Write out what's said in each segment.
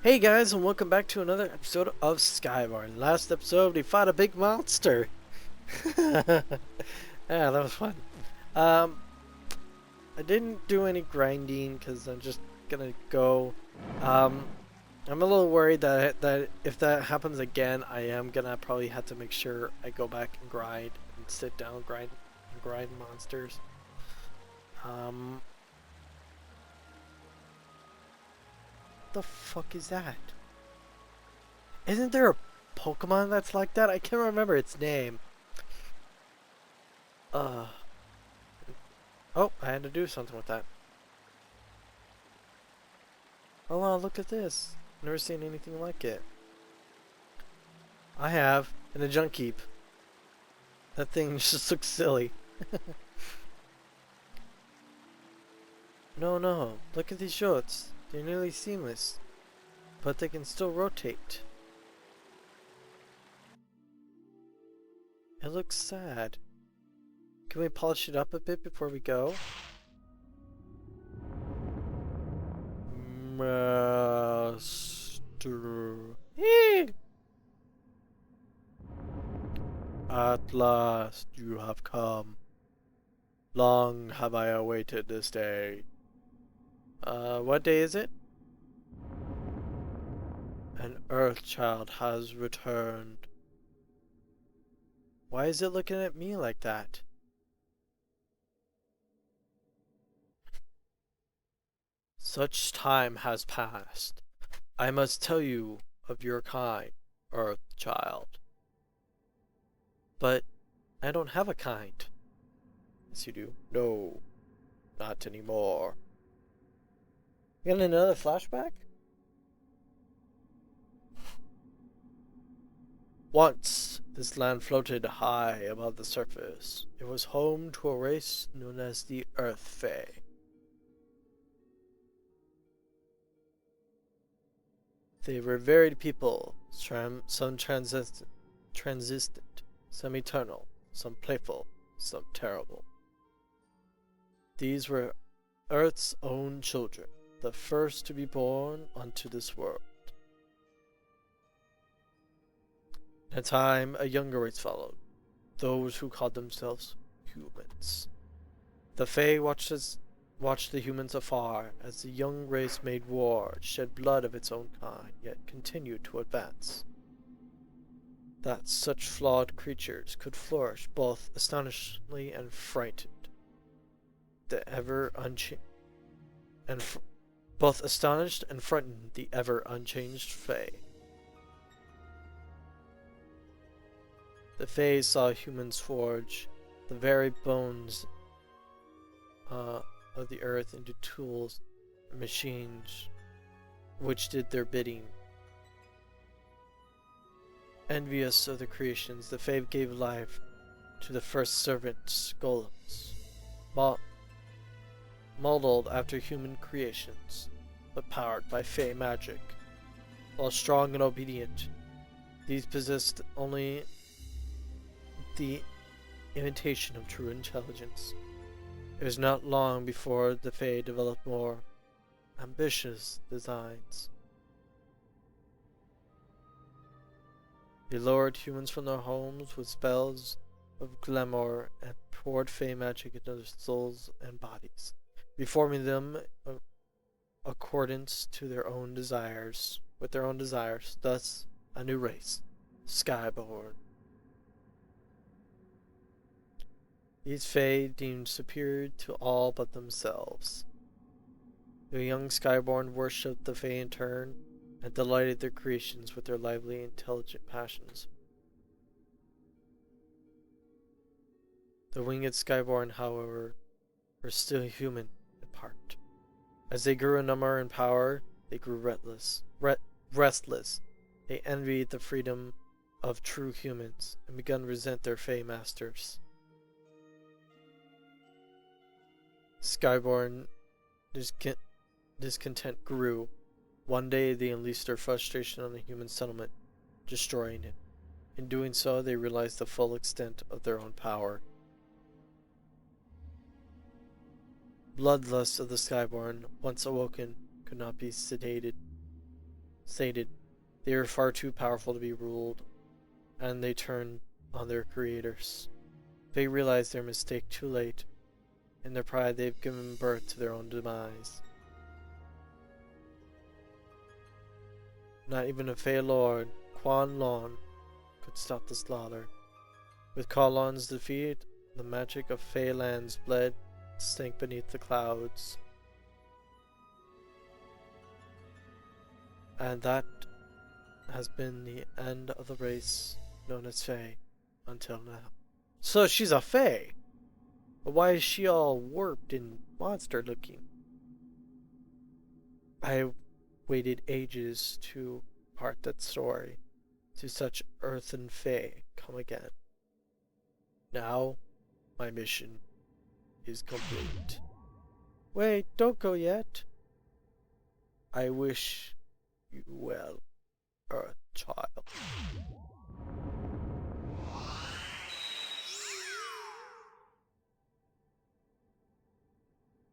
Hey guys, and welcome back to another episode of Skyborn. Last episode, we fought a big monster. Yeah, that was fun. Um, I didn't do any grinding because I'm just gonna go. Um, I'm a little worried that if that happens again, I am gonna probably have to make sure I go back and grind and sit down, grind monsters. Um, the fuck is that? Isn't there a Pokemon that's like that? I can't remember its name. Uh. Oh, I had to do something with that. Oh wow, look at this. Never seen anything like it. I have, in a junk heap. That thing just looks silly. No, look at these shorts. They're nearly seamless. But they can still rotate. It looks sad. Can we polish it up a bit before we go? Master. At last you have come. Long have I awaited this day. What day is it? An Earth child has returned. Why is it looking at me like that? Such time has passed. I must tell you of your kind, Earth child. But I don't have a kind. Yes, you do. No, not anymore. You got another flashback? Once, this land floated high above the surface. It was home to a race known as the Earth Fae. They were varied people, some transistent, some eternal, some playful, some terrible. These were Earth's own children, the first to be born onto this world. In time, a younger race followed, those who called themselves humans. The Fae watched the humans afar as the young race made war, shed blood of its own kind, yet continued to advance. That such flawed creatures could flourish both astonishingly and frightened. The ever unchanged and both astonished and frightened the ever unchanged Fae. The Fae saw humans forge the very bones of the earth into tools, machines, which did their bidding. Envious of the creations, the Fae gave life to the first servants, golems, modeled after human creations, but powered by Fae magic. While strong and obedient, these possessed only the imitation of true intelligence. It was not long before the Fae developed more ambitious designs. They lured humans from their homes with spells of glamour and poured Fae magic into their souls and bodies, reforming them in accordance to their own desires, thus a new race, Skyborn. These Fae deemed superior to all but themselves. The young Skyborn worshipped the Fae in turn, and delighted their creations with their lively, intelligent passions. The winged Skyborn, however, were still human in part. As they grew in number and power, they grew restless. They envied the freedom of true humans, and began to resent their Fae masters. Skyborn discontent grew. One day they unleashed their frustration on the human settlement, destroying it. In doing so, they realized the full extent of their own power. Bloodlust of the Skyborn, once awoken, could not be sedated. stated they were far too powerful to be ruled, and they turned on their creators. They realized their mistake too late. In their pride, they've given birth to their own demise. Not even a Fey Lord, Quan Lon, could stop the slaughter. With Quan Lon's defeat, the magic of Fey lands bled, sank beneath the clouds. And that has been the end of the race known as Fey until now. So she's a Fey! But why is she all warped and monster looking? I waited ages to part that story, to such earth and Fey come again. Now, my mission is complete. Wait, don't go yet. I wish you well, Earth Child.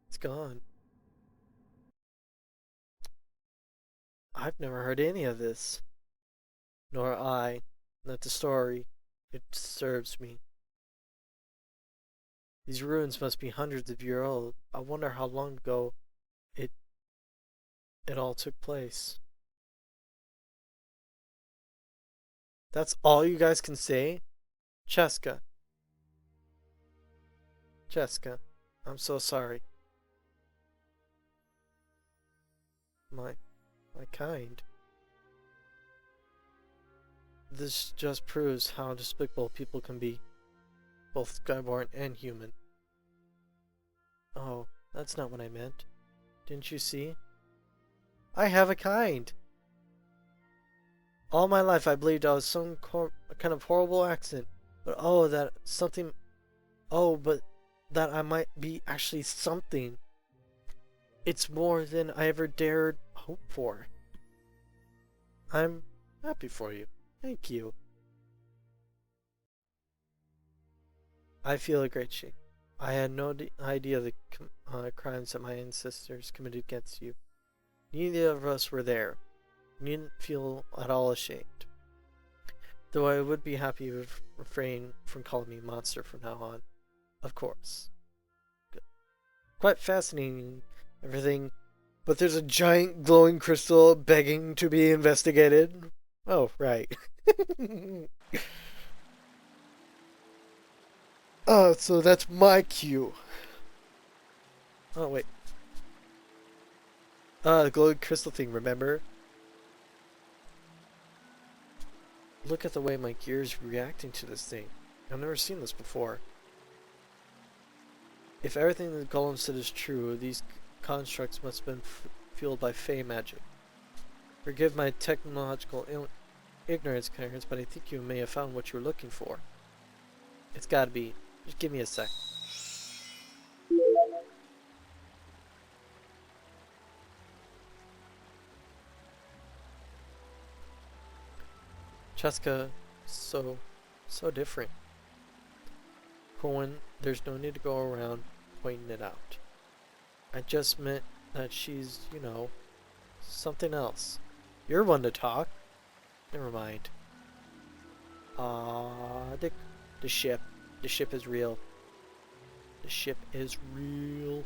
It's gone. I've never heard any of this. Nor I. Not the story. It disturbs me. These ruins must be hundreds of years old. I wonder how long ago it all took place. That's all you guys can say? Cheska. Cheska, I'm so sorry. My kind. This just proves how despicable people can be. Both Skyborn and human. Oh, that's not what I meant. Didn't you see? I have a kind! All my life I believed I was some kind of horrible accident. But oh, that something... Oh, but that I might be actually something. It's more than I ever dared hope for. I'm happy for you. Thank you. I feel a great shame. I had no idea the crimes that my ancestors committed against you. Neither of us were there. You needn't feel at all ashamed. Though I would be happy to refrain from calling me monster from now on. Of course. Good. Quite fascinating, everything. But there's a giant glowing crystal begging to be investigated. Oh, right. Oh, so that's my cue. Oh, wait. The glowing crystal thing, remember? Look at the way my gear's reacting to this thing. I've never seen this before. If everything the golem said is true, these constructs must have been fueled by Fey magic. Forgive my technological ignorance, Clarence, but I think you may have found what you were looking for. It's gotta be. Just give me a sec. Cheska, so different. Cohen, there's no need to go around pointing it out. I just meant that she's, you know, something else. You're one to talk. Never mind. The ship. The ship is real. The ship is real.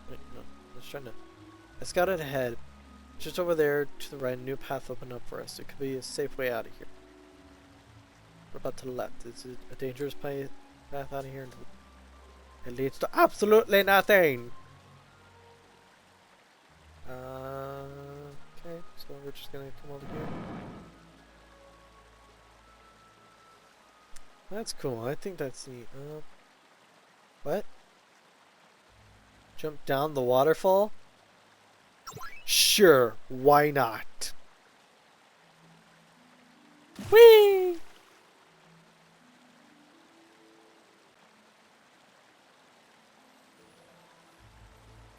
Wait, no. I was trying to... I scouted ahead. Just over there to the right, a new path opened up for us. It could be a safe way out of here. What about to the left? Is it a dangerous path out of here? It leads to absolutely nothing! Okay, so we're just gonna come over here. That's cool. I think that's neat. What? Jump down the waterfall? Sure, why not? Whee!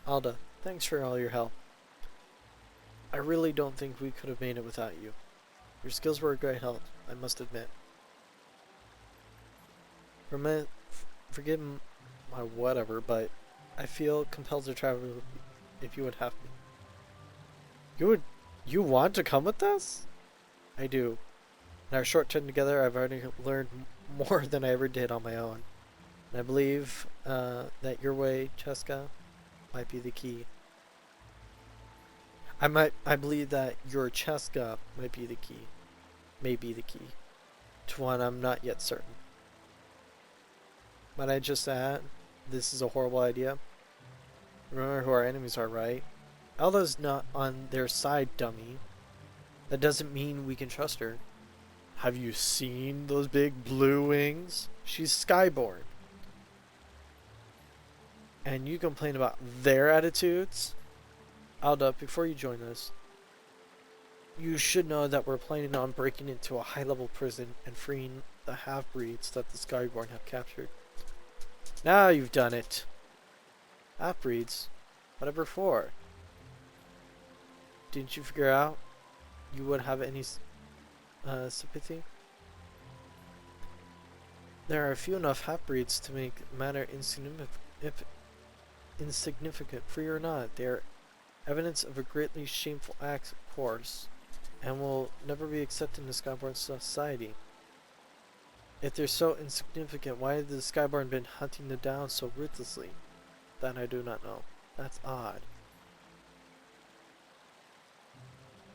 Alda, thanks for all your help. I really don't think we could have made it without you. Your skills were a great help, I must admit. Forgive my whatever, but I feel compelled to travel with you, if you would have me. You want to come with us? I do. In our short time together, I've already learned more than I ever did on my own. And I believe that your way, Cheska, might be the key. I believe that your Cheska might be the key. May be the key. To one I'm not yet certain. Might I just add, this is a horrible idea. Remember who our enemies are, right? Elda's not on their side, dummy. That doesn't mean we can trust her. Have you seen those big blue wings? She's Skyborn. And you complain about their attitudes? Alda, before you join us, you should know that we're planning on breaking into a high-level prison and freeing the half-breeds that the Skyborn have captured. Now you've done it. Half-breeds? Whatever for? Didn't you figure out you would have any sympathy? There are few enough half-breeds to make the matter insignificant. Free or not, they are evidence of a greatly shameful act, of course, and will never be accepted in the Skyborn society. If they're so insignificant, why have the Skyborn been hunting them down so ruthlessly? That I do not know. That's odd.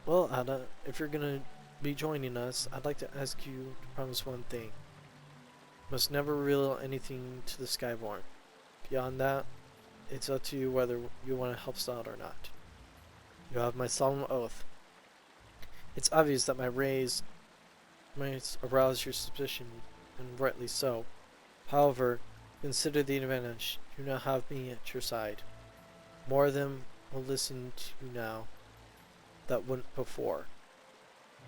Well, Ada, if you're gonna be joining us, I'd like to ask you to promise one thing. You must never reveal anything to the Skyborn. Beyond that, it's up to you whether you want to help us out or not. You have my solemn oath. It's obvious that my rays might arouse your suspicion, and rightly so. However, consider the advantage. You now have me at your side. More of them will listen to you now that wouldn't before.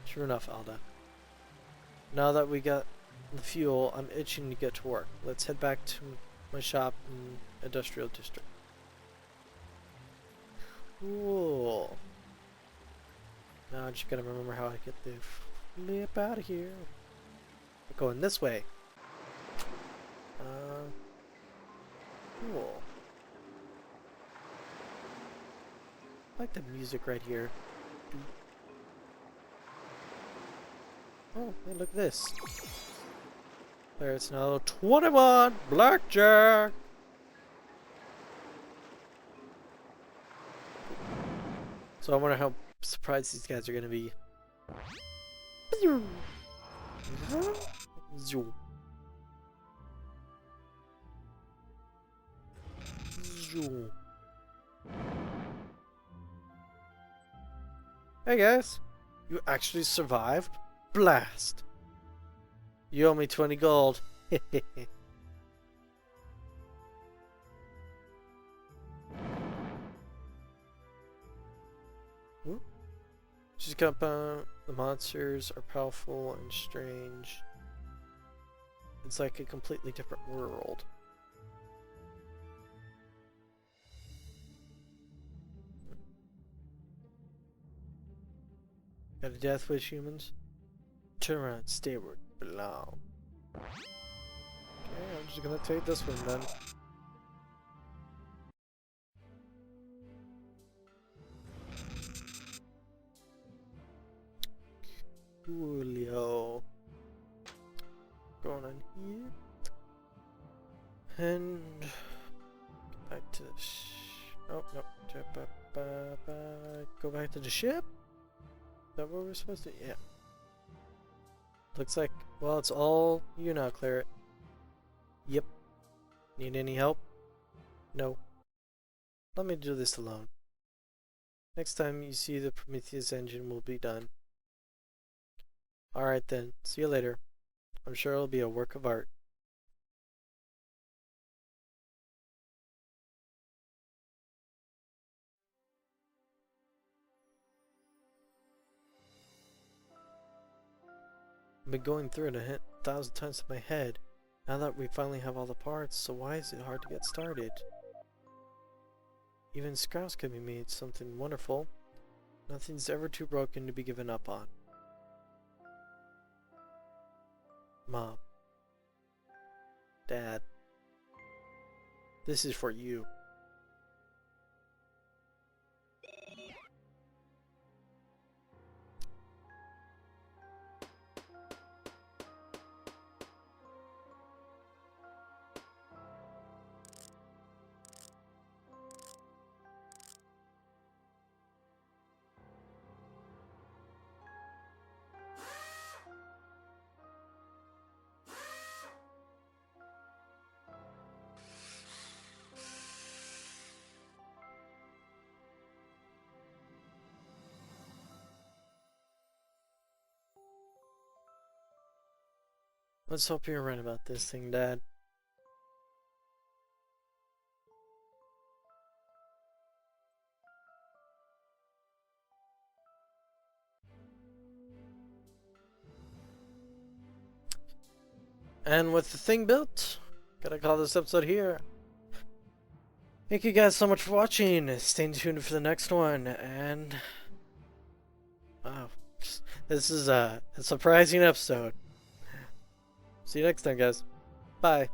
Sure enough, Alda. Now that we got the fuel, I'm itching to get to work. Let's head back to my shop in Industrial District. Cool. Now I just gotta remember how I get the flip out of here. I'm going this way. Cool. I like the music right here. Oh, hey, look at this. There, it's now 21 blackjack. So I wonder how surprised these guys are gonna be. Hey guys, you actually survived? Blast! You owe me 20 gold. She's got the monsters are powerful and strange. It's like a completely different world. Got a death wish, humans? Turn around, stay where you belong. Okay, I'm just gonna take this one then. Coolio. Going on here. And back to the oh no. Go back to the ship? Is that what we're supposed to? Yeah. Looks like, well, it's all you now, Claret. Yep. Need any help? No. Let me do this alone. Next time you see the Prometheus engine will be done. Alright then, see you later. I'm sure it'll be a work of art. I've been going through it 1,000 times in my head. Now that we finally have all the parts, so why is it hard to get started? Even scraps can be made something wonderful. Nothing's ever too broken to be given up on. Mom. Dad. This is for you. Let's hope you're right about this thing, Dad. And with the thing built, gotta call this episode here. Thank you guys so much for watching. Stay tuned for the next one. And wow, this is a surprising episode. See you next time, guys. Bye.